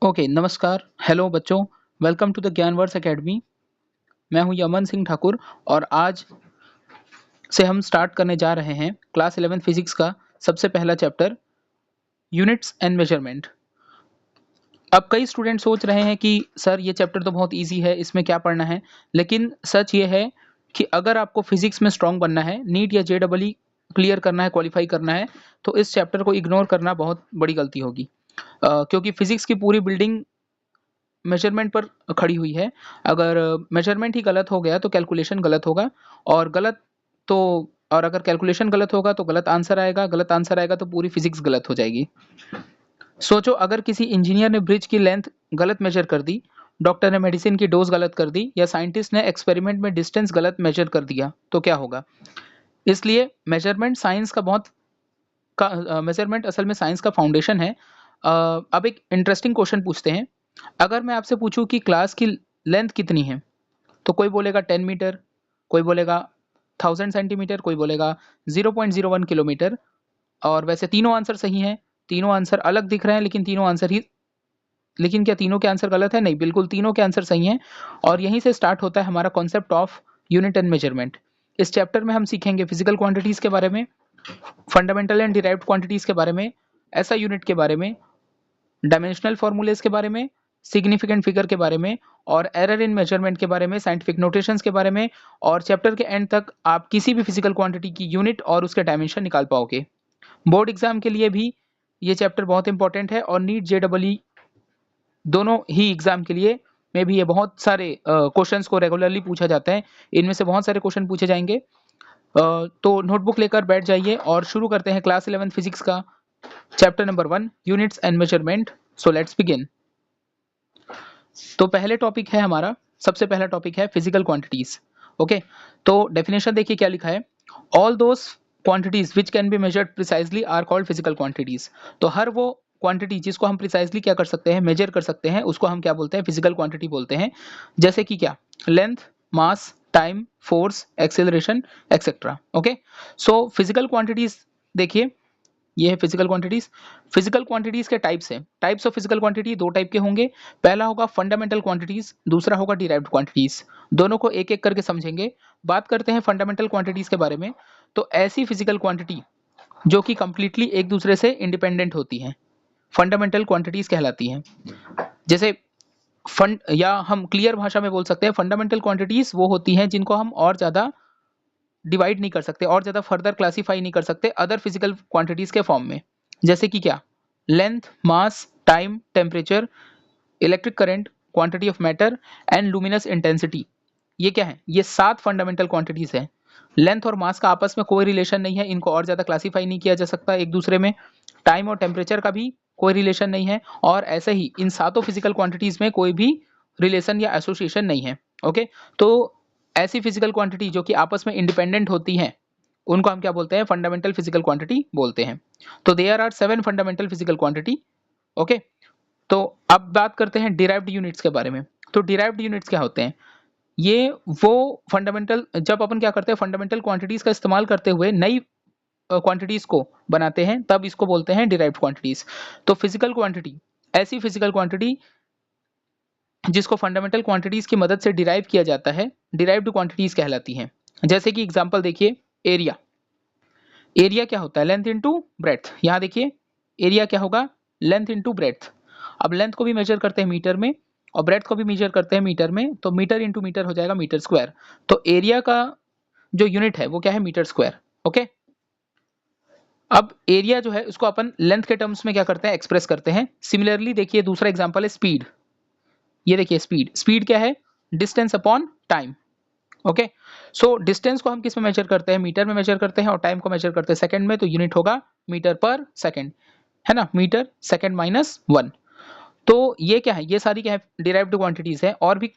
Okay, नमस्कार, hello बच्चों, welcome to the ज्ञानवर्स academy. मैं हूं यमन सिंह ठाकुर और आज से हम स्टार्ट करने जा रहे हैं क्लास 11 फिजिक्स का सबसे पहला चैप्टर यूनिट्स एंड मेजरमेंट। अब कई स्टूडेंट सोच रहे हैं कि सर ये चैप्टर तो बहुत इजी है, इसमें क्या पढ़ना है। लेकिन सच ये है कि अगर आपको फिजिक्स में स्ट्रांग बनना है, नीट या जेईई क्लियर करना है, क्वालिफाई करना है, तो इस चैप्टर को इग्नोर करना बहुत बड़ी गलती होगी। क्योंकि फिजिक्स की पूरी बिल्डिंग मेजरमेंट पर खड़ी हुई है। अगर मेजरमेंट ही गलत हो गया तो कैलकुलेशन गलत होगा, और गलत तो और अगर कैलकुलेशन गलत होगा तो गलत आंसर आएगा, गलत आंसर आएगा तो पूरी फिजिक्स गलत हो जाएगी। सोचो, अगर किसी इंजीनियर ने ब्रिज की लेंथ गलत मेजर कर दी, डॉक्टर ने मेडिसिन की डोज गलत कर दी, या साइंटिस्ट ने एक्सपेरिमेंट में डिस्टेंस गलत मेजर कर दिया, तो क्या होगा। इसलिए मेजरमेंट साइंस का मेजरमेंट असल में साइंस का फाउंडेशन है। अब एक इंटरेस्टिंग क्वेश्चन पूछते हैं। अगर मैं आपसे पूछूं कि क्लास की लेंथ कितनी है, तो कोई बोलेगा 10 मीटर, कोई बोलेगा 1000 सेंटीमीटर, कोई बोलेगा 0.01 किलोमीटर। और वैसे तीनों आंसर सही हैं, तीनों आंसर अलग दिख रहे हैं, लेकिन क्या तीनों के आंसर गलत है? नहीं, बिल्कुल तीनों के आंसर सही हैं। और यहीं से स्टार्ट होता है हमारा concept of unit and measurement. इस चैप्टर में हम सीखेंगे फिजिकल क्वांटिटीज के बारे में, फंडामेंटल एंड डिराइव्ड क्वांटिटीज के बारे में, ऐसा यूनिट के बारे में, डायमेंशनल फॉर्मूलेस के बारे में, सिग्निफिकेंट फिगर के बारे में, और एरर इन मेजरमेंट के बारे में, साइंटिफिक नोटेशंस के बारे में। और चैप्टर के एंड तक आप किसी भी फिजिकल क्वांटिटी की यूनिट और उसके डायमेंशन निकाल पाओगे। बोर्ड एग्जाम के लिए भी ये चैप्टर बहुत इंपॉर्टेंट है, और नीट जेईई दोनों ही एग्जाम के लिए में भी ये बहुत सारे क्वेश्चंस को रेगुलरली पूछा जाता है। इनमें से बहुत सारे क्वेश्चन पूछे जाएंगे। तो नोटबुक लेकर बैठ जाइए और शुरू करते हैं क्लास 11 फिजिक्स का chapter number 1, units and measurement. So let's begin. तो पहले टॉपिक है हमारा, सबसे पहला टॉपिक है फिजिकल क्वांटिटीज। ओके, तो डेफिनेशन देखिए क्या लिखा है। All those quantities which can be measured precisely are called physical quantities. तो हर वो क्वांटिटी जिसको हम प्रिसाइजली क्या कर सकते हैं, मेजर कर सकते हैं, उसको हम क्या बोलते हैं, फिजिकल क्वांटिटी बोलते हैं। जैसे कि क्या, length, mass, time, force, acceleration, etcetera. Okay, so physical quantities देखिए, ये है फिजिकल क्वांटिटीज। फिजिकल क्वांटिटीज के टाइप्स हैं। टाइप्स ऑफ फिजिकल क्वांटिटी दो टाइप के होंगे। पहला होगा फंडामेंटल क्वांटिटीज, दूसरा होगा डिराइव्ड क्वांटिटीज। दोनों को एक एक करके समझेंगे। बात करते हैं फंडामेंटल क्वांटिटीज के बारे में। तो ऐसी फिजिकल क्वांटिटी जो कि कंप्लीटली एक दूसरे से इंडिपेंडेंट होती हैं, फंडामेंटल क्वांटिटीज कहलाती हैं। जैसे फंड, या हम क्लियर भाषा में बोल सकते हैं, फंडामेंटल क्वांटिटीज वो होती हैं जिनको हम और ज्यादा डिवाइड नहीं कर सकते, और ज्यादा फर्दर क्लासीफाई नहीं कर सकते अदर फिजिकल क्वांटिटीज के फॉर्म में। जैसे कि क्या, length, mass, time, temperature, electric current, quantity of matter and luminous intensity. ये क्या है, ये 7 फंडामेंटल क्वांटिटीज है। लेंथ और मास का आपस में कोई रिलेशन नहीं है, इनको और ज्यादा क्लासीफाई नहीं किया जा सकता एक दूसरे में। टाइम और टेम्परेचर का भी कोई रिलेशन नहीं है, और ऐसे ही इन सातों फिजिकल क्वांटिटीज में कोई भी रिलेशन या एसोसिएशन नहीं है। ओके, तो ऐसी फिजिकल क्वांटिटी जो कि आपस में इंडिपेंडेंट होती हैं, उनको हम क्या बोलते हैं, फंडामेंटल फिजिकल क्वांटिटी बोलते हैं। तो there are 7 fundamental physical quantity. Okay, तो अब बात करते हैं डिराइव्ड यूनिट्स के बारे में। तो डिराइव्ड यूनिट्स क्या होते हैं, ये वो फंडामेंटल, जब अपन क्या करते हैं, फंडामेंटल क्वांटिटीज का इस्तेमाल करते हुए नई क्वांटिटीज को बनाते हैं, तब इसको बोलते हैं डिराइव्ड क्वांटिटीज। तो फिजिकल क्वांटिटी, ऐसी फिजिकल क्वांटिटी जिसको फंडामेंटल क्वांटिटीज की मदद से डिराइव किया जाता है, डिराइव्ड क्वांटिटीज कहलाती हैं। जैसे कि एग्जांपल देखिए, एरिया। एरिया क्या होता है, लेंथ इनटू ब्रेड्थ। यहाँ देखिए, एरिया क्या होगा, लेंथ इनटू ब्रेड्थ। अब लेंथ को भी मेजर करते हैं मीटर में, और ब्रेड्थ को भी मेजर करते हैं मीटर में, तो मीटर इंटू मीटर हो जाएगा मीटर स्क्वायर। तो एरिया का जो यूनिट है वो क्या है, मीटर स्क्वायर। ओके, अब एरिया जो है उसको अपन लेंथ के टर्म्स में क्या करते हैं, एक्सप्रेस करते हैं। सिमिलरली देखिए, दूसरा एग्जांपल है स्पीड। ये देखिए स्पीड, स्पीड क्या है, distance upon time. Okay, so distance को हम किस में मेजर करते हैं, मीटर में मेजर करते हैं, और टाइम को मेजर करते हैं सेकंड में, तो यूनिट होगा मीटर पर सेकंड, है ना, मीटर सेकंड माइनस 1। तो ये क्या है, ये सारी क्या है, डिराइव्ड क्वांटिटीज है। और भी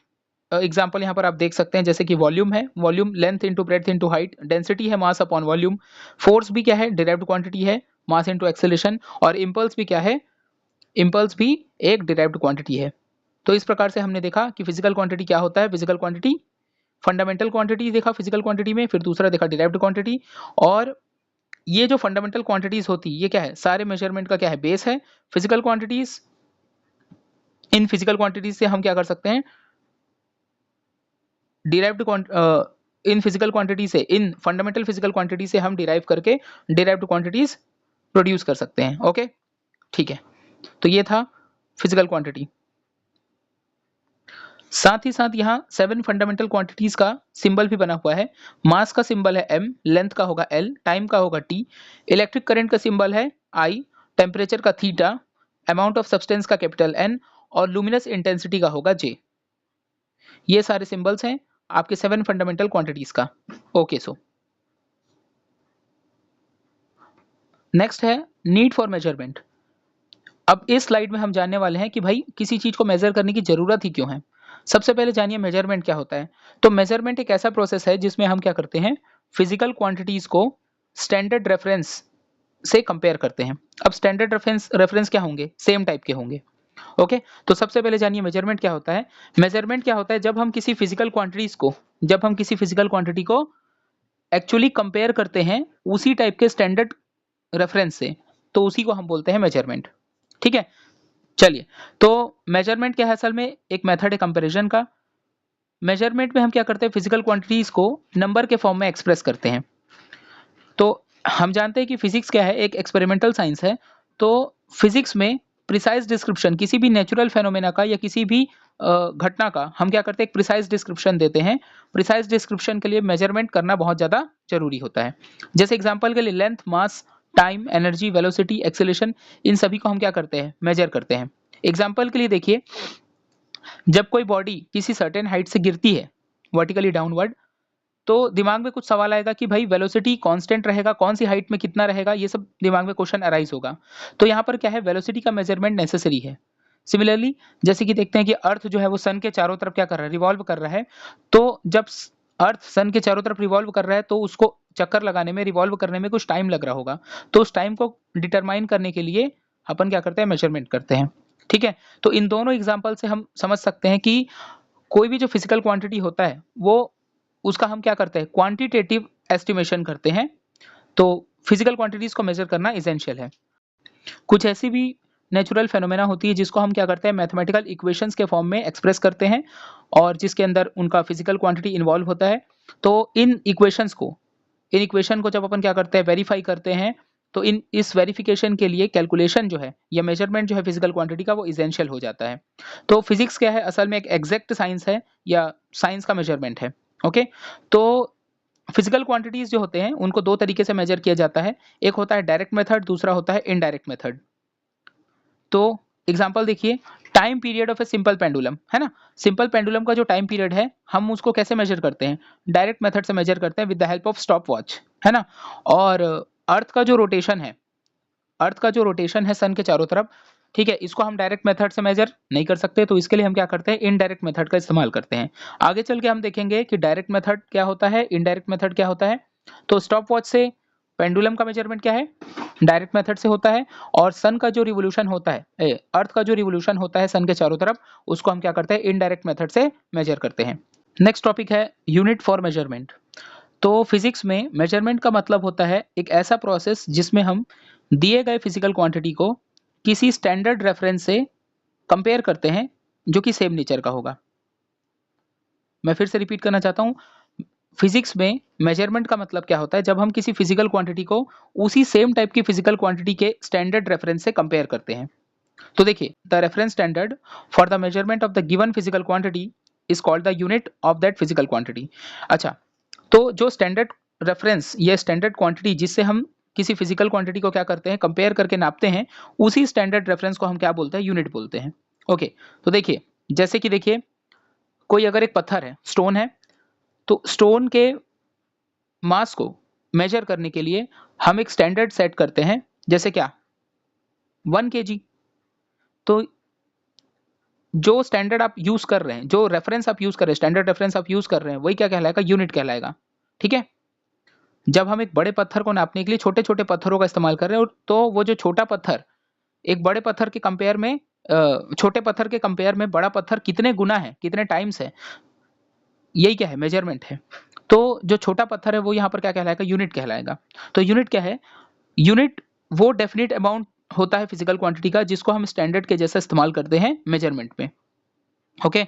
एग्जांपल यहाँ पर आप देख सकते हैं, जैसे कि वॉल्यूम है, volume length into breadth into height. Density है मास अपॉन वॉल्यूम। फोर्स भी क्या है, डिराइव्ड क्वांटिटी है, मास इंटू एक्सेलरेशन। और इम्पल्स भी क्या है, इम्पल्स भी एक डिराइव्ड क्वांटिटी है। तो इस प्रकार से हमने देखा कि फिजिकल क्वांटिटी क्या होता है। फिजिकल क्वांटिटी, फंडामेंटल क्वांटिटी देखा फिजिकल क्वांटिटी में, फिर दूसरा देखा डिराइव्ड क्वांटिटी। और ये जो फंडामेंटल क्वांटिटीज होती है, ये क्या है, सारे मेजरमेंट का क्या है, बेस है। Physical quantities in physical quantities से हम क्या कर सकते हैं, इन फिजिकल क्वांटिटी से, इन फंडामेंटल फिजिकल क्वांटिटी से हम डिराइव करके डिराइव्ड क्वांटिटीज प्रोड्यूस कर सकते हैं। ओके, ठीक है। तो ये था फिजिकल क्वांटिटी। साथ ही साथ यहाँ 7 फंडामेंटल क्वांटिटीज का सिंबल भी बना हुआ है। मास का सिंबल है m, लेंथ का होगा l, टाइम का होगा t, इलेक्ट्रिक करंट का सिंबल है I, टेम्परेचर का थीटा, अमाउंट ऑफ सब्सटेंस का कैपिटल N और लुमिनस इंटेंसिटी का होगा J। ये सारे सिंबल्स हैं आपके 7 फंडामेंटल क्वांटिटीज का। ओके, सो नेक्स्ट है नीड फॉर मेजरमेंट। अब इस स्लाइड में हम जानने वाले हैं कि भाई किसी चीज को मेजर करने की जरूरत ही क्यों है। सबसे पहले जानिए मेजरमेंट क्या होता है। तो मेजरमेंट एक ऐसा प्रोसेस है जिसमें हम क्या करते हैं, फिजिकल क्वांटिटीज को स्टैंडर्ड रेफरेंस से कंपेयर करते हैं। अब स्टैंडर्ड रेफरेंस क्या होंगे, सेम टाइप के होंगे। ओके, तो सबसे पहले जानिए मेजरमेंट क्या होता है। मेजरमेंट क्या होता है, जब हम किसी फिजिकल क्वांटिटी को एक्चुअली कंपेयर करते हैं उसी टाइप के स्टैंडर्ड रेफरेंस से, तो उसी को हम बोलते हैं मेजरमेंट। ठीक है, चलिए। तो मेजरमेंट क्या है, असल में एक मेथड है कंपैरिजन का। मेजरमेंट में हम क्या करते हैं, फिजिकल क्वांटिटीज को नंबर के फॉर्म में एक्सप्रेस करते हैं। तो हम जानते हैं कि फिजिक्स क्या है, एक एक्सपेरिमेंटल साइंस है। तो फिजिक्स में प्रिसाइज डिस्क्रिप्शन किसी भी नेचुरल फेनोमेना का या किसी भी घटना का हम क्या करते हैं, एक प्रिसाइज डिस्क्रिप्शन देते हैं। प्रिसाइज डिस्क्रिप्शन के लिए मेजरमेंट करना बहुत ज़्यादा जरूरी होता है। जैसे एग्जांपल के लिए length, mass, time, energy, velocity, acceleration, इन सभी को हम क्या करते हैं, मेजर करते हैं। एग्जाम्पल के लिए देखिए, जब कोई बॉडी किसी सर्टेन हाइट से गिरती है वर्टिकली डाउनवर्ड, तो दिमाग में कुछ सवाल आएगा कि भाई वेलोसिटी कांस्टेंट रहेगा, कौन सी हाइट में कितना रहेगा, ये सब दिमाग में क्वेश्चन अराइज होगा। तो यहाँ पर क्या है, वेलोसिटी का मेजरमेंट नेसेसरी है। सिमिलरली जैसे कि देखते हैं कि अर्थ जो है वो सन के चारों तरफ क्या कर रहा है, रिवॉल्व कर रहा है। तो जब अर्थ सन के चारों तरफ रिवॉल्व कर रहा है तो उसको चक्कर लगाने में, रिवॉल्व करने में कुछ टाइम लग रहा होगा। तो उस टाइम को डिटरमाइन करने के लिए अपन क्या करते हैं, मेजरमेंट करते हैं। ठीक है, तो इन दोनों एग्जाम्पल से हम समझ सकते हैं कि कोई भी जो फिजिकल क्वांटिटी होता है वो उसका हम क्या करते हैं, क्वांटिटेटिव एस्टिमेशन करते हैं। तो फिजिकल क्वांटिटीज को मेजर करना इसेंशियल है। कुछ ऐसी भी नेचुरल फेनोमेना होती है जिसको हम क्या करते हैं, मैथमेटिकल इक्वेशंस के फॉर्म में एक्सप्रेस करते हैं और जिसके अंदर उनका फिजिकल क्वांटिटी इन्वॉल्व होता है। तो इन इक्वेशन को जब अपन क्या करते हैं, वेरीफाई करते हैं, तो इस वेरिफिकेशन के लिए कैलकुलेशन जो है या मेजरमेंट जो है फिजिकल क्वांटिटी का, वो इसेंशियल हो जाता है। तो फिजिक्स क्या है, असल में एक एग्जैक्ट साइंस है या साइंस का मेजरमेंट है। ओके, तो फिजिकल क्वांटिटीज जो होते हैं उनको दो तरीके से मेजर किया जाता है। एक होता है डायरेक्ट मेथड, दूसरा होता है इनडायरेक्ट मेथड। तो एग्जांपल देखिए, time period of a simple pendulum है ना। सिंपल पेंडुलम का जो टाइम पीरियड है हम उसको कैसे मेजर करते हैं, डायरेक्ट मेथड से मेजर करते हैं with the help of stop watch, है ना। और अर्थ का जो रोटेशन है सन के चारों तरफ, ठीक है, इसको हम डायरेक्ट मेथड से मेजर नहीं कर सकते, तो इसके लिए हम क्या करते हैं, इनडायरेक्ट मेथड का इस्तेमाल करते हैं। आगे चल के हम देखेंगे कि डायरेक्ट मेथड क्या होता है, इनडायरेक्ट मेथड क्या होता है। तो स्टॉप वॉच से पेंडुलम का मेजरमेंट क्या है, डायरेक्ट मेथड से होता है। और सन का जो रिवोल्यूशन होता है, अर्थ का जो रिवोल्यूशन होता है सन के चारों तरफ, उसको हम क्या करते हैं, इनडायरेक्ट मेथड से मेजर करते हैं। नेक्स्ट टॉपिक है यूनिट फॉर मेजरमेंट। तो फिजिक्स में मेजरमेंट का मतलब होता है एक ऐसा प्रोसेस जिसमें हम दिए गए फिजिकल क्वांटिटी को किसी स्टैंडर्ड रेफरेंस से कंपेयर करते हैं जो कि सेम नेचर का होगा। मैं फिर से रिपीट करना चाहता हूं, फिजिक्स में मेजरमेंट का मतलब क्या होता है, जब हम किसी फिजिकल क्वांटिटी को उसी सेम टाइप की फिजिकल क्वांटिटी के स्टैंडर्ड रेफरेंस से कंपेयर करते हैं। तो देखिए, the reference standard for the measurement of the given physical quantity is called the unit of that physical quantity. अच्छा, तो जो स्टैंडर्ड रेफरेंस या स्टैंडर्ड क्वांटिटी जिससे हम किसी फिजिकल क्वांटिटी को क्या करते हैं, कंपेयर करके नापते हैं, उसी स्टैंडर्ड रेफरेंस को हम क्या बोलते हैं, यूनिट बोलते हैं। ओके, तो देखिए, जैसे कि देखिए, कोई अगर एक पत्थर है, स्टोन है, तो स्टोन के मास को मेजर करने के लिए हम एक स्टैंडर्ड सेट करते हैं, जैसे क्या, 1 kg। तो जो स्टैंडर्ड आप यूज कर रहे हैं, जो रेफरेंस आप यूज कर रहे हैं, स्टैंडर्ड रेफरेंस आप यूज कर रहे हैं, वही क्या कहलाएगा, यूनिट कहलाएगा। ठीक है, जब हम एक बड़े पत्थर को नापने के लिए छोटे छोटे पत्थरों का इस्तेमाल कर रहे हैं, तो वो जो छोटा पत्थर एक बड़े पत्थर के कंपेयर में, छोटे पत्थर के कंपेयर में बड़ा पत्थर कितने गुना है, कितने टाइम्स है, यही क्या है, मेजरमेंट है। तो जो छोटा पत्थर है वो यहाँ पर क्या कहलाएगा, यूनिट कहलाएगा। तो यूनिट क्या है, यूनिट वो डेफिनेट अमाउंट होता है फिजिकल क्वांटिटी का जिसको हम स्टैंडर्ड के जैसा इस्तेमाल करते हैं मेजरमेंट में। ओके,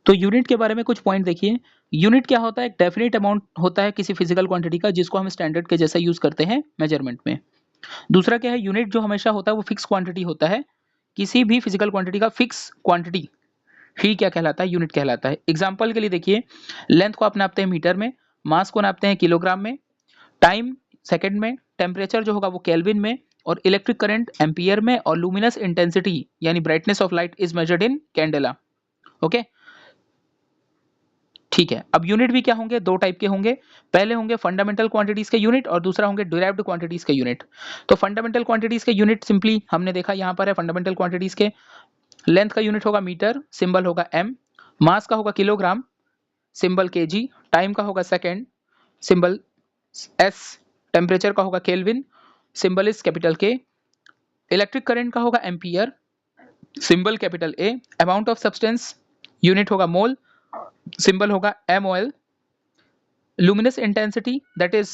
तो यूनिट के बारे में कुछ पॉइंट देखिए। यूनिट क्या होता है? एक डेफिनेट अमाउंट होता है किसी फिजिकल क्वांटिटी का जिसको हम स्टैंडर्ड के जैसा यूज करते हैं मेजरमेंट में। दूसरा क्या है? यूनिट जो हमेशा होता है वो फिक्स क्वांटिटी होता है। किसी भी फिजिकल क्वांटिटी का फिक्स क्वांटिटी ही क्या कहलाता है? यूनिट कहलाता है। एग्जाम्पल के लिए देखिए, लेंथ को आप नापते हैं मीटर में, मास को नापते हैं किलोग्राम में, टाइम सेकंड में, टेम्परेचर जो होगा वो केल्विन में, और इलेक्ट्रिक करंट एम्पियर में, और लुमिनस इंटेंसिटी यानी brightness of light is measured in candela. Okay, ठीक है। अब यूनिट भी क्या होंगे? दो टाइप के होंगे। पहले होंगे फंडामेंटल क्वांटिटीज के यूनिट और दूसरा होंगे डिराइव्ड क्वांटिटीज के यूनिट। तो फंडामेंटल क्वांटिटीज के यूनिट सिंपली हमने देखा यहाँ पर है। फंडामेंटल क्वांटिटीज के लेंथ का यूनिट होगा मीटर, सिंबल होगा एम, मास का होगा किलोग्राम, सिंबल केजी, टाइम का होगा सेकेंड, सिंबल एस, टेम्परेचर का होगा केल्विन, सिंबल इज कैपिटल के, इलेक्ट्रिक करंट का होगा ampere, symbol capital A, amount of substance unit होगा मोल, सिंबल होगा MOL, luminous intensity that is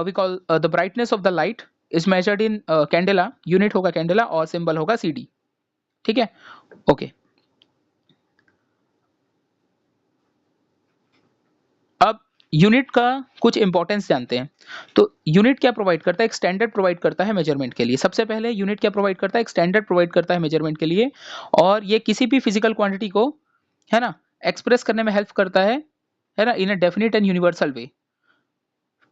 we call the brightness of the light is measured in candela, unit होगा candela और symbol होगा CD। ठीक है, okay. अब यूनिट का कुछ इंपॉर्टेंस जानते हैं। तो यूनिट क्या प्रोवाइड करता है? एक स्टैंडर्ड प्रोवाइड करता है मेजरमेंट के लिए। सबसे पहले यूनिट क्या प्रोवाइड करता है? एक स्टैंडर्ड प्रोवाइड करता है मेजरमेंट के लिए, और ये किसी भी फिजिकल क्वांटिटी को, है ना, एक्सप्रेस करने में हेल्प करता है ना, इन अ डेफिनेट एंड यूनिवर्सल वे।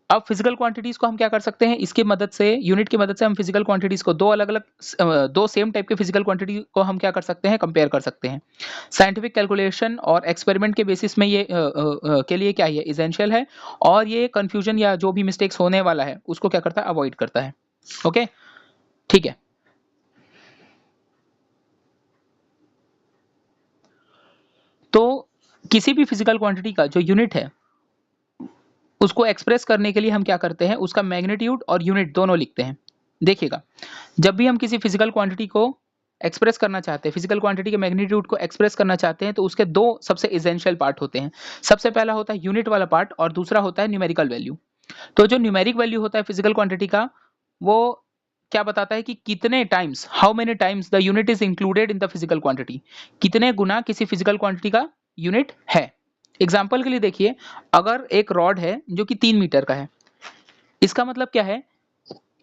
अब फिजिकल क्वांटिटीज को हम क्या कर सकते हैं? इसकी मदद से, यूनिट की मदद से हम फिजिकल क्वांटिटीज को दो अलग अलग, दो सेम टाइप के फिजिकल क्वांटिटी को हम क्या कर सकते हैं? कंपेयर कर सकते हैं। साइंटिफिक कैलकुलेशन और एक्सपेरिमेंट के बेसिस में ये के लिए क्या है? इसेंशियल है, और ये कंफ्यूजन या जो भी मिस्टेक्स होने वाला है उसको क्या करता है? अवॉइड करता है। ओके, ठीक है। तो किसी भी फिजिकल क्वांटिटी का जो यूनिट है उसको एक्सप्रेस करने के लिए हम क्या करते हैं? उसका मैग्नीट्यूड और यूनिट दोनों लिखते हैं। देखिएगा, जब भी हम किसी फिजिकल क्वांटिटी को एक्सप्रेस करना चाहते हैं, फिजिकल क्वांटिटी के मैग्नीट्यूड को एक्सप्रेस करना चाहते हैं, तो उसके दो सबसे एसेंशियल पार्ट होते हैं। सबसे पहला होता है यूनिट वाला पार्ट और दूसरा होता है न्यूमेरिकल वैल्यू। तो जो न्यूमेरिक वैल्यू होता है फिजिकल क्वांटिटी का, वो क्या बताता है कि कितने times, how many times the unit is included in the physical quantity, कितने गुना किसी फिजिकल क्वांटिटी का यूनिट है। एग्जाम्पल के लिए देखिए, अगर एक रॉड है जो कि 3 मीटर का है, इसका मतलब क्या है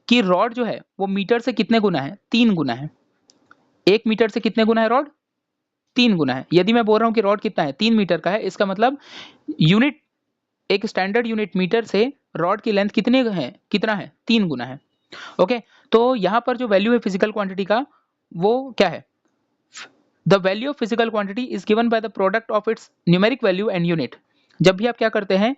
कि रॉड जो है वो मीटर से कितने गुना है? 3 गुना है। 1 मीटर से कितने गुना है रॉड? 3 गुना है। यदि मैं बोल रहा हूँ कि रॉड कितना है? 3 मीटर का है, इसका मतलब यूनिट, एक स्टैंडर्ड यूनिट मीटर से रॉड की लेंथ कितने है? कितना है? 3 गुना है। ओके, तो यहाँ पर जो वैल्यू है फिजिकल क्वांटिटी का, वो क्या है? The value of physical quantity is given by the product of its numeric value and unit. जब भी आप क्या करते हैं,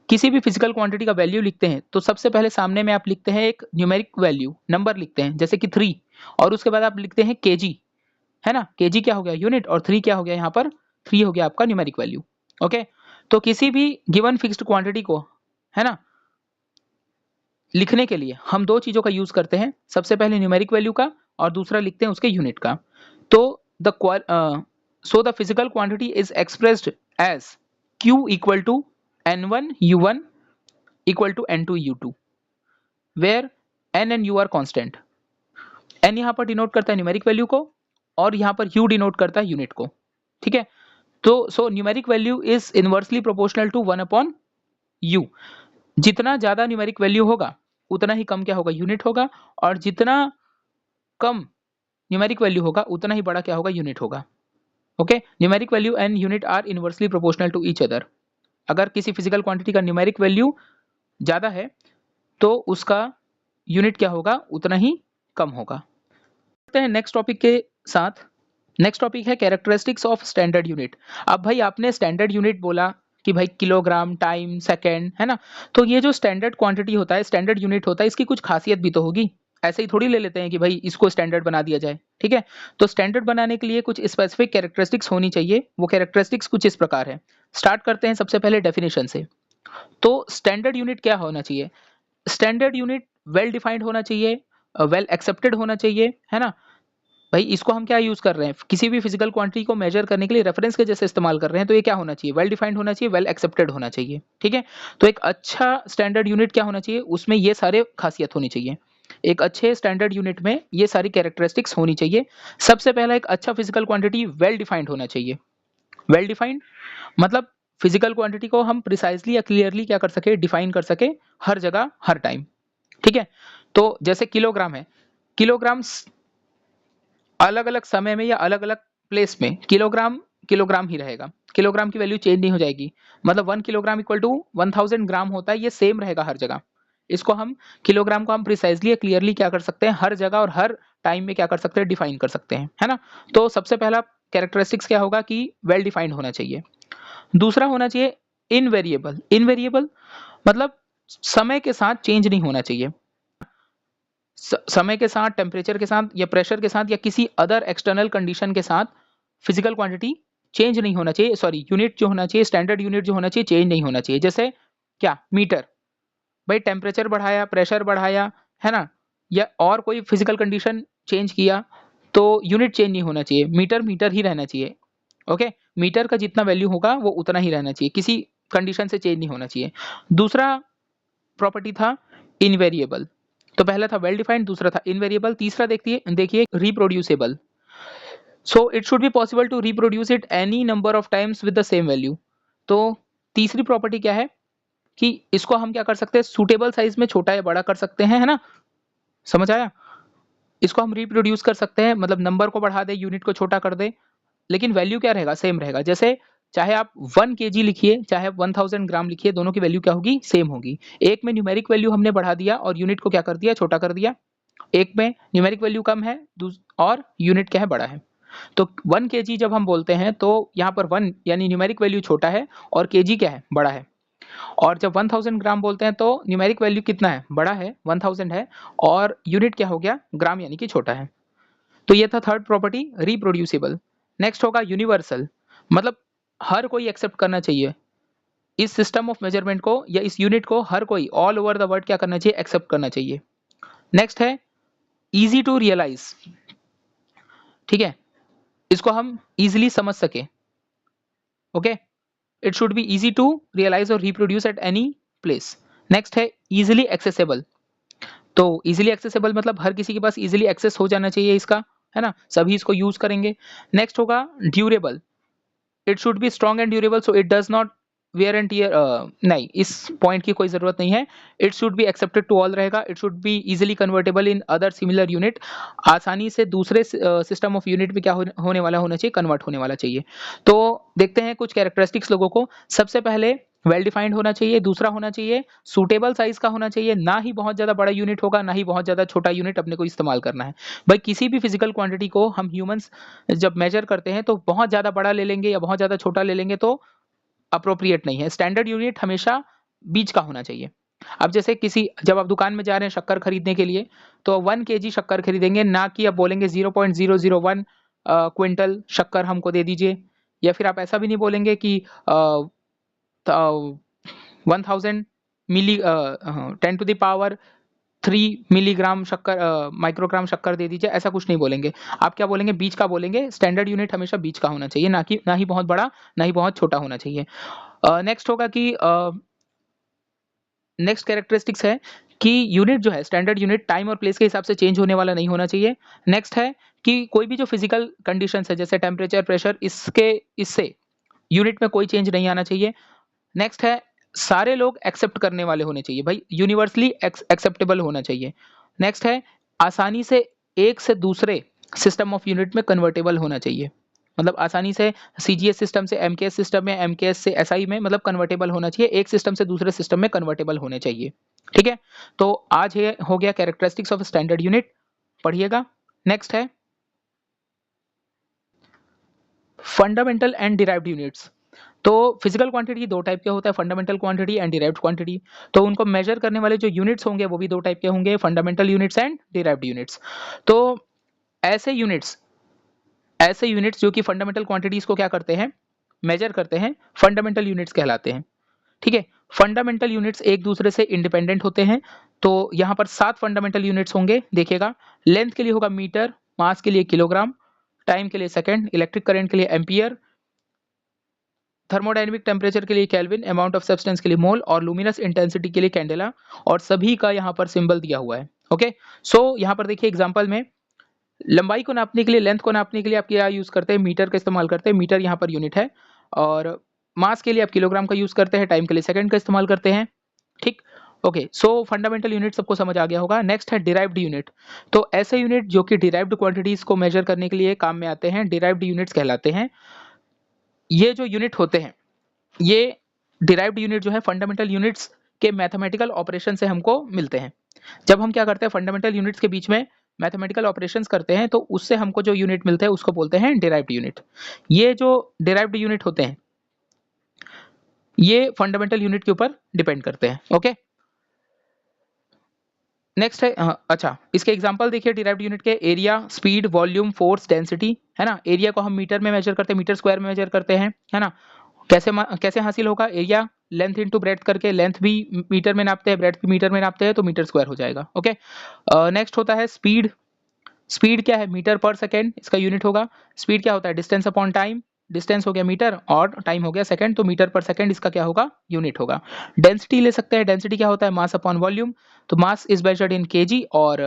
किसी भी फिजिकल क्वांटिटी का वैल्यू लिखते हैं, तो सबसे पहले सामने में आप लिखते हैं एक न्यूमेरिक वैल्यू, नंबर लिखते हैं, जैसे कि 3, और उसके बाद आप लिखते हैं केजी, है ना। केजी क्या हो गया? यूनिट, और 3 क्या हो गया? यहाँ पर 3 हो गया आपका न्यूमेरिक वैल्यू। ओके, तो किसी भी गिवन फिक्स्ड क्वांटिटी को, है ना, लिखने के लिए हम दो चीजों का यूज करते हैं। सबसे पहले न्यूमेरिक वैल्यू का, और दूसरा लिखते हैं उसके यूनिट का। तो the physical quantity is expressed as Q equal to N1 U1 equal to N2 U2, where N and U are constant. N यहाँ पर डिनोट करता है न्यूमेरिक वैल्यू को, और यहाँ पर U डिनोट करता है यूनिट को। ठीक है, तो so numeric value is inversely proportional to 1/U। जितना ज्यादा न्यूमेरिक वैल्यू होगा उतना ही कम क्या होगा? यूनिट होगा, और जितना कम न्यूमेरिक वैल्यू होगा उतना ही बड़ा क्या होगा? यूनिट होगा। Okay, numeric value and unit are inversely proportional to each other. अगर किसी फिजिकल क्वांटिटी का न्यूमेरिक वैल्यू ज्यादा है तो उसका यूनिट क्या होगा? उतना ही कम होगा। नेक्स्ट टॉपिक के साथ। नेक्स्ट टॉपिक है कैरेक्टरिस्टिक्स ऑफ स्टैंडर्ड यूनिट। अब भाई आपने स्टैंडर्ड यूनिट बोला कि भाई किलोग्राम, टाइम, सेकेंड, है ना। तो ये जो स्टैंडर्ड क्वांटिटी होता है, स्टैंडर्ड यूनिट होता है, इसकी कुछ खासियत भी तो होगी। ऐसे ही थोड़ी ले लेते हैं कि भाई इसको स्टैंडर्ड बना दिया जाए। ठीक है, तो स्टैंडर्ड बनाने के लिए कुछ स्पेसिफिक कैरेक्टरिस्टिक्स होनी चाहिए। वो कैरेक्टरिस्टिक्स कुछ इस प्रकार है। स्टार्ट करते हैं सबसे पहले डेफिनेशन से। तो स्टैंडर्ड यूनिट क्या होना चाहिए? स्टैंडर्ड यूनिट वेल डिफाइंड होना चाहिए, वेल एक्सेप्टेड होना चाहिए, है ना। भाई इसको हम क्या यूज कर रहे हैं? किसी भी फिजिकल क्वांटिटी को मेजर करने के लिए रेफरेंस के जैसे इस्तेमाल कर रहे हैं, तो ये क्या होना चाहिए? वेल डिफाइंड होना चाहिए, वेल एक्सेप्टेड होना चाहिए। ठीक है, तो एक अच्छा स्टैंडर्ड यूनिट क्या होना चाहिए? उसमें ये सारे खासियत होनी चाहिए। एक अच्छे स्टैंडर्ड यूनिट में ये सारी कैरेक्टरिस्टिक्स होनी चाहिए। सबसे पहला एक अच्छा फिजिकल क्वांटिटी वेल डिफाइंड होना चाहिए। वेल डिफाइंड मतलब फिजिकल क्वांटिटी को हम प्रिसाइजली या क्लियरली क्या कर सके, डिफाइन कर सके हर जगह हर टाइम। ठीक है, तो जैसे किलोग्राम है, किलोग्राम अलग अलग समय में या अलग अलग प्लेस में किलोग्राम किलोग्राम ही रहेगा, किलोग्राम की वैल्यू चेंज नहीं हो जाएगी। मतलब 1 किलोग्राम इक्वल टू 1000 ग्राम होता है, ये सेम रहेगा हर जगह। इसको हम किलोग्राम को हम प्रिसाइजली या क्लियरली क्या कर सकते हैं, हर जगह और हर टाइम में क्या कर सकते हैं, डिफाइन कर सकते हैं, है ना। तो सबसे पहला कैरेक्टरिस्टिक्स क्या होगा कि वेल डिफाइंड होना चाहिए। दूसरा होना चाहिए इनवेरिएबल। इनवेरिएबल मतलब समय के साथ चेंज नहीं होना चाहिए। समय के साथ, टेम्परेचर के साथ या प्रेशर के साथ या किसी अदर एक्सटर्नल कंडीशन के साथ फिजिकल क्वांटिटी चेंज नहीं होना चाहिए, सॉरी यूनिट जो होना चाहिए, स्टैंडर्ड यूनिट जो होना चाहिए चेंज नहीं होना चाहिए। जैसे क्या, मीटर, भाई टेम्परेचर बढ़ाया, प्रेशर बढ़ाया, है ना, या और कोई फिजिकल कंडीशन चेंज किया तो यूनिट चेंज नहीं होना चाहिए, मीटर मीटर ही रहना चाहिए। ओके, मीटर का जितना वैल्यू होगा वो उतना ही रहना चाहिए, किसी कंडीशन से चेंज नहीं होना चाहिए। दूसरा प्रॉपर्टी था इनवेरिएबल। तो पहला था वेल डिफाइंड, दूसरा था इनवेरिएबल, तीसरा देखिए reproducible. So it should be possible to reproduce it any number of times with the same value. तो तीसरी प्रॉपर्टी क्या है कि इसको हम क्या कर सकते हैं, सूटेबल साइज में छोटा या बड़ा कर सकते हैं, है ना, समझ आया। इसको हम रिप्रोड्यूस कर सकते हैं, मतलब नंबर को बढ़ा दे, यूनिट को छोटा कर दे, लेकिन वैल्यू क्या रहेगा, सेम रहेगा। जैसे चाहे आप 1 kg लिखिए, चाहे आप 1000 ग्राम लिखिए, दोनों की वैल्यू क्या होगी, सेम होगी। एक में न्यूमेरिक वैल्यू हमने बढ़ा दिया और यूनिट को क्या कर दिया, छोटा कर दिया। एक में न्यूमेरिक वैल्यू कम है और यूनिट क्या है, बड़ा है। तो 1 kg जब हम बोलते हैं तो यहाँ पर 1 यानी न्यूमेरिक वैल्यू छोटा है और kg क्या है, बड़ा है। और जब 1000 ग्राम बोलते हैं तो न्यूमेरिक वैल्यू कितना है, बड़ा है, 1000 है, और यूनिट क्या हो गया, ग्राम यानी कि छोटा है। तो ये था थर्ड प्रॉपर्टी, रिप्रोड्यूसिबल। नेक्स्ट होगा यूनिवर्सल, मतलब हर कोई एक्सेप्ट करना चाहिए इस सिस्टम ऑफ मेजरमेंट को या इस यूनिट को, हर कोई ऑल ओवर द वर्ल्ड क्या करना चाहिए, एक्सेप्ट करना चाहिए। नेक्स्ट है इजी टू रियलाइज। ठीक है, इसको हम इजीली समझ सके। Okay, it should be easy to realise और reproduce at any place. Next है इजीली एक्सेसिबल। तो इजीली एक्सेसिबल मतलब हर किसी के पास इजीली एक्सेस हो जाना चाहिए इसका, है ना, सभी इसको यूज करेंगे। नेक्स्ट होगा durable. It should be strong and durable, so it does not wear and tear, नहीं, इस पॉइंट की कोई जरूरत नहीं है। It should be accepted to all रहेगा। It should be easily convertible in other similar unit, आसानी से दूसरे सिस्टम ऑफ यूनिट में क्या होने वाला होना चाहिए, कन्वर्ट होने वाला चाहिए। तो देखते हैं कुछ कैरेक्टरिस्टिक्स लोगों को। सबसे पहले वेल डिफाइंड होना चाहिए, दूसरा होना चाहिए सूटेबल साइज का होना चाहिए, ना ही बहुत ज्यादा बड़ा यूनिट होगा, ना ही बहुत ज्यादा छोटा यूनिट अपने को इस्तेमाल करना है। भाई किसी भी फिजिकल क्वांटिटी को हम ह्यूमंस जब मेजर करते हैं तो बहुत ज्यादा बड़ा ले लेंगे या बहुत ज्यादा छोटा ले लेंगे तो अप्रोप्रिएट नहीं है। स्टैंडर्ड यूनिट हमेशा बीच का होना चाहिए। अब जैसे जब आप दुकान में जा रहे हैं शक्कर खरीदने के लिए, तो 1 kg शक्कर खरीदेंगे, ना कि आप बोलेंगे 0.001 क्विंटल शक्कर हमको दे दीजिए। या फिर आप ऐसा भी नहीं बोलेंगे कि 1000 मिली 10⁻³ मिलीग्राम शक्कर, माइक्रोग्राम शक्कर दे दीजिए, ऐसा कुछ नहीं बोलेंगे। आप क्या बोलेंगे, बीच का बोलेंगे। स्टैंडर्ड यूनिट हमेशा बीच का होना चाहिए, ना ही बहुत बड़ा, ना ही बहुत छोटा होना चाहिए। नेक्स्ट होगा कि नेक्स्ट कैरेक्टरिस्टिक्स है कि यूनिट जो है, स्टैंडर्ड यूनिट टाइम और प्लेस के हिसाब से चेंज होने वाला नहीं होना चाहिए। नेक्स्ट है कि कोई भी जो फिजिकल कंडीशंस है जैसे टेम्परेचर, प्रेशर, इससे यूनिट में कोई चेंज नहीं आना चाहिए। नेक्स्ट है सारे लोग एक्सेप्ट करने वाले होने चाहिए, भाई यूनिवर्सली एक्सेप्टेबल होना चाहिए। नेक्स्ट है आसानी से एक से दूसरे सिस्टम ऑफ यूनिट में कन्वर्टेबल होना चाहिए, मतलब आसानी से सीजीएस सिस्टम से एमकेएस सिस्टम में, एमकेएस से एसआई में, मतलब कन्वर्टेबल होना चाहिए, एक सिस्टम से दूसरे सिस्टम में कन्वर्टेबल होने चाहिए। ठीक है, तो आज ये हो गया कैरेक्टरिस्टिक्स ऑफ स्टैंडर्ड यूनिट, पढ़िएगा। नेक्स्ट है फंडामेंटल एंड डिराइव्ड यूनिट्स। तो फिजिकल क्वांटिटी दो टाइप के होता है, fundamental quantity and derived quantity. तो उनको मेजर करने वाले जो यूनिट्स होंगे वो भी दो टाइप के होंगे, fundamental units and derived units. तो ऐसे यूनिट्स जो कि फंडामेंटल क्वांटिटीज को क्या करते हैं, मेजर करते हैं, फंडामेंटल यूनिट्स कहलाते हैं। ठीक है, फंडामेंटल यूनिट्स एक दूसरे से इंडिपेंडेंट होते हैं। तो यहाँ पर 7 फंडामेंटल यूनिट्स होंगे, देखिएगा। लेंथ के लिए होगा मीटर, मास के लिए किलोग्राम, टाइम के लिए सेकंड, इलेक्ट्रिक करंट के लिए एम्पियर, थर्मोडायनेमिक टेम्परेचर के लिए केल्विन, अमाउंट ऑफ सब्सटेंस के लिए मोल, और लुमिनस इंटेंसिटी के लिए कैंडेला। और सभी का यहाँ पर सिंबल दिया हुआ है। ओके, सो यहाँ पर देखिए एग्जाम्पल में लंबाई को नापने के लिए, लेंथ को नापने के लिए आप क्या यूज करते हैं, मीटर का इस्तेमाल करते हैं। मीटर यहाँ पर यूनिट है। और मास के लिए आप किलोग्राम का यूज करते हैं। टाइम के लिए सेकंड का इस्तेमाल करते हैं। ठीक, ओके, सो फंडामेंटल यूनिट सबको समझ आ गया होगा। नेक्स्ट है डिराइव्ड यूनिट। तो ऐसे यूनिट जो कि डिराइव्ड क्वांटिटीज को मेजर करने के लिए काम में आते हैं, डिराइव्ड यूनिट्स कहलाते हैं। ये जो यूनिट होते हैं, ये डिराइव्ड यूनिट जो है फंडामेंटल यूनिट्स के मैथमेटिकल ऑपरेशन से हमको मिलते हैं। जब हम क्या करते हैं, फंडामेंटल यूनिट्स के बीच में मैथमेटिकल ऑपरेशंस करते हैं, तो उससे हमको जो यूनिट मिलते हैं उसको बोलते हैं डिराइव्ड यूनिट। ये जो डिराइव्ड यूनिट होते हैं ये फंडामेंटल यूनिट के ऊपर डिपेंड करते हैं। ओके, नेक्स्ट है अच्छा, इसके एग्जांपल देखिए डिराइव्ड यूनिट के। Area, speed, volume, force, density, है ना। एरिया को हम मीटर में मेजर करते हैं, मीटर स्क्वायर में मेजर करते हैं, है ना। कैसे हासिल होगा एरिया, लेंथ इनटू ब्रेड्थ करके। लेंथ भी मीटर में नापते हैं, ब्रेड्थ भी मीटर में नापते हैं, तो मीटर स्क्वायर हो जाएगा। ओके, नेक्स्ट होता है स्पीड। स्पीड क्या है, मीटर पर सेकेंड इसका यूनिट होगा। स्पीड क्या होता है, डिस्टेंस अपॉन टाइम। डिस्टेंस हो गया मीटर और टाइम हो गया सेकंड, तो मीटर पर सेकंड इसका क्या होगा, यूनिट होगा। डेंसिटी ले सकते हैं। डेंसिटी क्या होता है, मास अपॉन वॉल्यूम। तो mass is measured in KG, और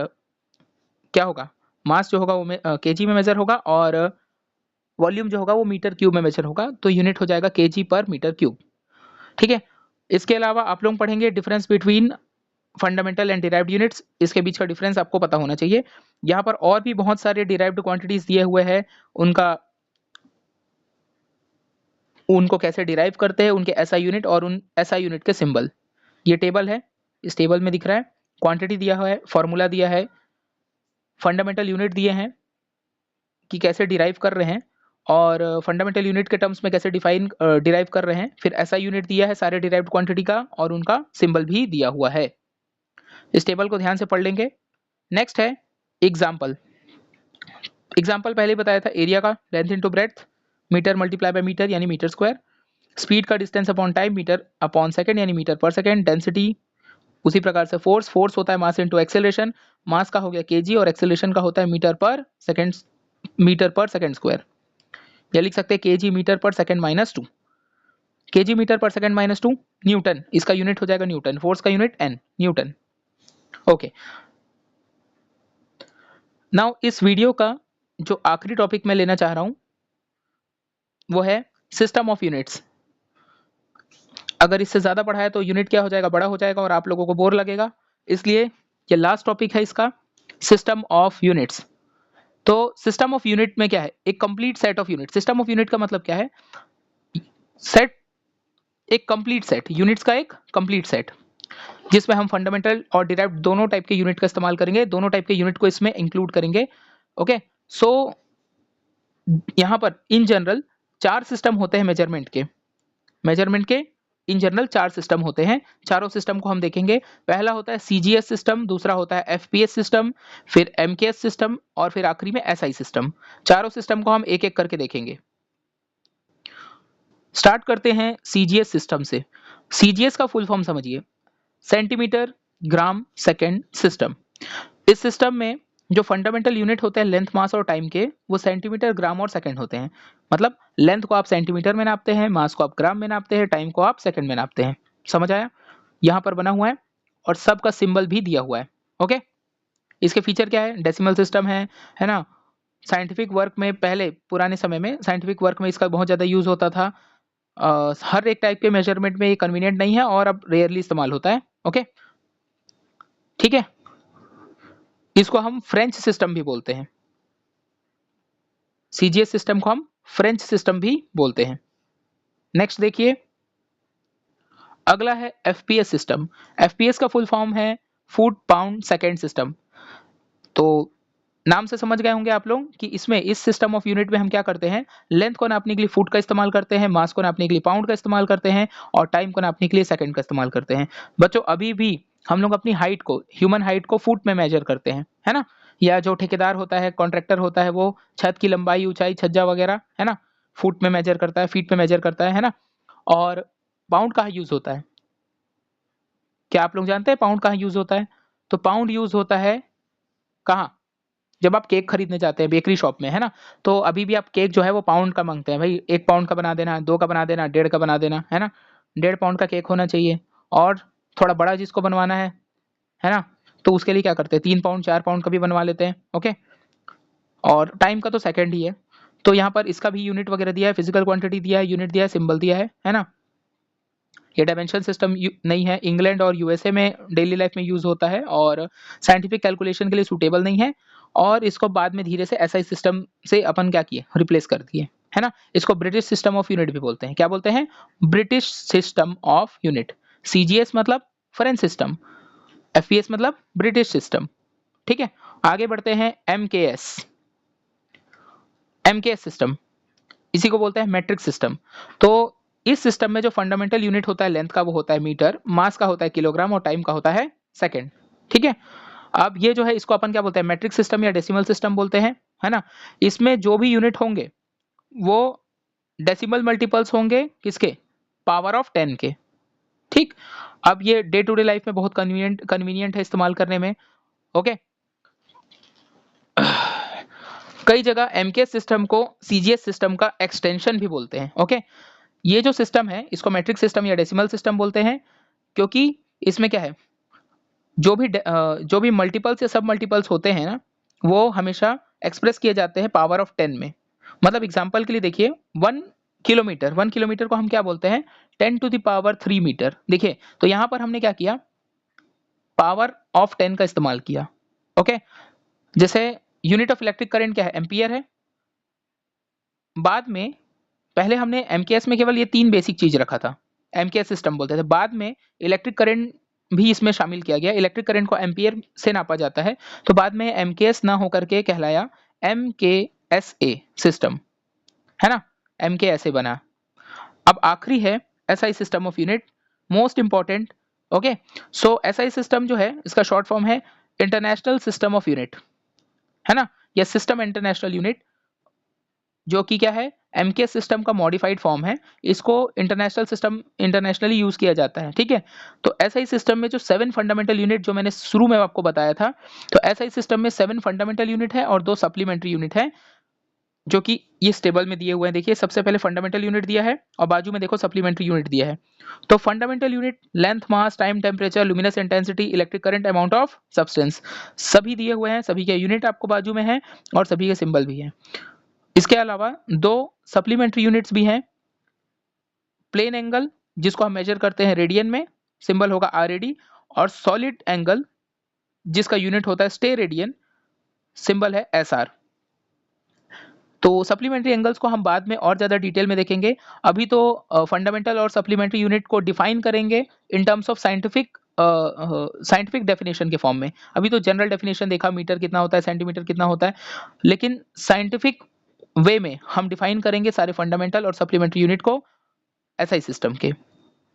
क्या होगा, मास जो होगा वो केजी में मेजर होगा, और वॉल्यूम जो होगा वो मीटर क्यूब में मेजर होगा, तो यूनिट हो जाएगा केजी पर मीटर क्यूब। ठीक है, इसके अलावा आप लोग पढ़ेंगे difference between fundamental and derived units. इसके बीच का डिफरेंस आपको पता होना चाहिए। यहाँ पर और भी बहुत सारे डिराइव्ड क्वांटिटीज दिए हुए हैं, उनको कैसे डिराइव करते हैं, उनके एसआई यूनिट और उन एसआई यूनिट के सिंबल। ये टेबल है, इस टेबल में दिख रहा है, क्वांटिटी दिया हुआ है, फॉर्मूला दिया है, फंडामेंटल यूनिट दिए हैं कि कैसे डिराइव कर रहे हैं, और फंडामेंटल यूनिट के टर्म्स में कैसे डिराइव कर रहे हैं। फिर एसआई यूनिट दिया है सारे डिराइव्ड क्वांटिटी का, और उनका सिंबल भी दिया हुआ है। इस टेबल को ध्यान से पढ़ लेंगे। नेक्स्ट है एग्जाम्पल। एग्जाम्पल पहले बताया था, एरिया का length into breadth, metre multiply by metre यानी मीटर स्क्वायर। स्पीड का distance upon time, metre upon second यानी मीटर पर सेकंड। डेंसिटी उसी प्रकार से फोर्स, फोर्स होता है मास इंटू एक्सेलरेशन। मास का हो गया केजी, और एक्सेलरेशन का होता है metre per second, metre per second square. या लिख सकते हैं KG metre per second minus 2। KG metre per second minus 2 newton, इसका यूनिट हो जाएगा न्यूटन। फोर्स का unit N, newton. Okay, now इस वीडियो का जो आखिरी टॉपिक मैं लेना चाह रहा हूं वो है सिस्टम ऑफ यूनिट्स। अगर इससे ज्यादा पढ़ाया तो यूनिट क्या हो जाएगा, बड़ा हो जाएगा, और आप लोगों को बोर लगेगा। इसलिए ये लास्ट टॉपिक है इसका, सिस्टम ऑफ यूनिट्स। तो सिस्टम ऑफ यूनिट में क्या है, एक complete set of unit. System of unit का मतलब क्या है, सेट, एक कंप्लीट सेट, यूनिट्स का एक कंप्लीट सेट, जिसमें हम फंडामेंटल और डिराइव्ड दोनों टाइप के यूनिट का इस्तेमाल करेंगे, दोनों टाइप के यूनिट को इसमें इंक्लूड करेंगे। ओके, सो यहां पर इन जनरल 4 सिस्टम होते हैं मेजरमेंट के इन जनरल 4 सिस्टम होते हैं। चारों सिस्टम को हम देखेंगे। पहला होता है सीजीएस सिस्टम, दूसरा होता है एफपीएस सिस्टम, फिर एमकेएस सिस्टम, और फिर आखिरी में एसआई सिस्टम। चारों सिस्टम को हम एक एक करके देखेंगे। स्टार्ट करते हैं सीजीएस सिस्टम से। सीजीएस का फुल फॉर्म समझिए, सेंटीमीटर ग्राम सेकेंड सिस्टम। इस सिस्टम में जो फंडामेंटल यूनिट होते हैं लेंथ, मास और टाइम के, वो सेंटीमीटर, ग्राम और सेकंड होते हैं। मतलब लेंथ को आप सेंटीमीटर में नापते हैं, मास को आप ग्राम में नापते हैं, टाइम को आप सेकंड में नापते हैं। समझ आया, यहाँ पर बना हुआ है और सबका सिंबल भी दिया हुआ है। ओके, इसके फीचर क्या है, डेसिमल सिस्टम है ना। साइंटिफिक वर्क में, पहले पुराने समय में साइंटिफिक वर्क में इसका बहुत ज़्यादा यूज होता था। हर एक टाइप के मेजरमेंट में ये कन्वीनियंट नहीं है, और अब रेयरली इस्तेमाल होता है। ओके, ठीक है, इसको हम फ्रेंच सिस्टम भी बोलते हैं। सीजीएस सिस्टम को हम फ्रेंच सिस्टम भी बोलते हैं। नेक्स्ट देखिए, अगला है एफपीएस सिस्टम। एफपीएस का फुल फॉर्म है फुट पाउंड सेकेंड सिस्टम। तो नाम से समझ गए होंगे आप लोग कि इसमें, इस सिस्टम ऑफ यूनिट में हम क्या करते हैं, लेंथ को नापने के लिए फुट का इस्तेमाल करते हैं, मास को नापने के लिए पाउंड का इस्तेमाल करते हैं, और टाइम को नापने के लिए सेकंड का इस्तेमाल करते हैं। बच्चों अभी भी हम लोग अपनी हाइट को, ह्यूमन हाइट को फुट में मेजर करते हैं, है ना। या जो ठेकेदार होता है, कॉन्ट्रैक्टर होता है, वो छत की लंबाई, ऊंचाई, छज्जा वगैरह, है ना, फुट में मेजर करता है, फीट में मेजर करता है ना। और पाउंड कहाँ यूज होता है, क्या आप लोग जानते हैं पाउंड कहाँ यूज होता है? तो पाउंड यूज होता है कहाँ, जब आप केक खरीदने जाते हैं बेकरी शॉप में, है ना। तो अभी भी आप केक जो है वो पाउंड का मांगते हैं, भाई 1 पाउंड का बना देना, 2 का बना देना, 1.5 का बना देना, है ना। 1.5 पाउंड का केक होना चाहिए, और थोड़ा बड़ा जिसको बनवाना है ना, तो उसके लिए क्या करते हैं 3 पाउंड 4 पाउंड का भी बनवा लेते हैं। ओके, और टाइम का तो सेकंड ही है। तो यहाँ पर इसका भी यूनिट वगैरह दिया है, फिजिकल क्वांटिटी दिया है, यूनिट दिया है, सिंबल दिया है ना। ये डायमेंशन सिस्टम नहीं है, इंग्लैंड और यूएसए में डेली लाइफ में यूज होता है और साइंटिफिक कैलकुलेशन के लिए सूटेबल नहीं है, और इसको बाद में धीरे से एसआई सिस्टम से अपन क्या किए, रिप्लेस कर दिए, है ना। इसको ब्रिटिश सिस्टम ऑफ यूनिट भी बोलते हैं। क्या बोलते हैं? British system of unit. CGS मतलब फॉरेन सिस्टम, एफपीएस मतलब ब्रिटिश सिस्टम। ठीक है, आगे बढ़ते हैं। एमकेएस, एमकेएस सिस्टम, इसी को बोलते हैं मैट्रिक सिस्टम। तो इस सिस्टम में जो फंडामेंटल यूनिट होता है लेंथ का वो होता है मीटर, मास का होता है किलोग्राम और टाइम का होता है सेकंड। ठीक है, अब ये जो है इसको अपन क्या बोलते हैं, मैट्रिक सिस्टम या डेसिमल सिस्टम बोलते हैं, है ना। इसमें जो भी यूनिट होंगे वो डेसिमल मल्टीपल्स होंगे किसके, पावर ऑफ 10 के। ठीक, अब ये डे टू डे लाइफ में बहुत कन्वीनियंट है इस्तेमाल करने में। ओके, कई जगह एमकेएस सिस्टम को सीजीएस सिस्टम का एक्सटेंशन भी बोलते हैं। ओके, ये जो सिस्टम है इसको मैट्रिक सिस्टम या डेसिमल सिस्टम बोलते हैं, क्योंकि इसमें क्या है, जो भी मल्टीपल्स या सब मल्टीपल्स होते हैं ना, वो हमेशा एक्सप्रेस किए जाते हैं पावर ऑफ 10 में। मतलब एग्जांपल के लिए देखिए, 1 किलोमीटर को हम क्या बोलते हैं, 10⁻³ मीटर। देखिए, तो यहाँ पर हमने क्या किया, पावर ऑफ 10 का इस्तेमाल किया। ओके, जैसे यूनिट ऑफ इलेक्ट्रिक करंट क्या है, एम्पियर है। बाद में पहले हमने एमकेएस में केवल ये 3 बेसिक चीज रखा था, एमकेएस सिस्टम बोलते थे। बाद में इलेक्ट्रिक करंट भी इसमें शामिल किया गया, इलेक्ट्रिक करंट को एम्पियर से नापा जाता है, तो बाद में एमकेएस ना होकर के कहलाया एमकेएसए सिस्टम, है ना, एमकेएसए बना। अब आखिरी है SI system of unit, most important. Okay, so SI system जो है इसका शॉर्ट फॉर्म है इंटरनेशनल सिस्टम ऑफ यूनिट, है ना, या सिस्टम इंटरनेशनल यूनिट, जो कि क्या है, एमकेएस सिस्टम का मॉडिफाइड फॉर्म है। इसको इंटरनेशनल सिस्टम इंटरनेशनली यूज किया जाता है। ठीक है, तो एसआई सिस्टम में जो 7 फंडामेंटल यूनिट जो मैंने शुरू में आपको बताया था, तो एसआई सिस्टम में 7 फंडामेंटल यूनिट है और 2 सप्लीमेंट्री यूनिट है, जो कि ये स्टेबल में दिए हुए हैं। देखिए, सबसे पहले फंडामेंटल यूनिट दिया है और बाजू में देखो सप्लीमेंट्री यूनिट दिया है। तो fundamental unit length, mass, time, temperature, luminous intensity, electric current, amount of substance, सभी दिए हुए हैं, सभी के यूनिट आपको बाजू में है और सभी के सिंबल भी है। इसके अलावा 2 सप्लीमेंट्री यूनिट्स भी हैं, प्लेन एंगल जिसको हम मेजर करते हैं रेडियन में, सिंबल होगा आरएडी, और सॉलिड एंगल जिसका यूनिट होता है स्टे रेडियन, सिंबल है एसआर। तो सप्लीमेंट्री एंगल्स को हम बाद में और ज़्यादा डिटेल में देखेंगे। अभी तो फंडामेंटल और सप्लीमेंट्री यूनिट को डिफाइन करेंगे in terms of scientific definition के फॉर्म में। अभी तो जनरल डेफिनेशन देखा, मीटर कितना होता है, सेंटीमीटर कितना होता है, लेकिन साइंटिफिक वे में हम डिफाइन करेंगे सारे फंडामेंटल और सप्लीमेंट्री यूनिट को एसआई सिस्टम के।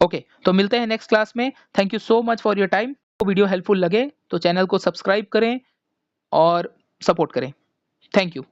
ओके, तो मिलते हैं नेक्स्ट क्लास में। Thank you so much for your time. Video helpful लगे तो चैनल को सब्सक्राइब करें और सपोर्ट करें। Thank you.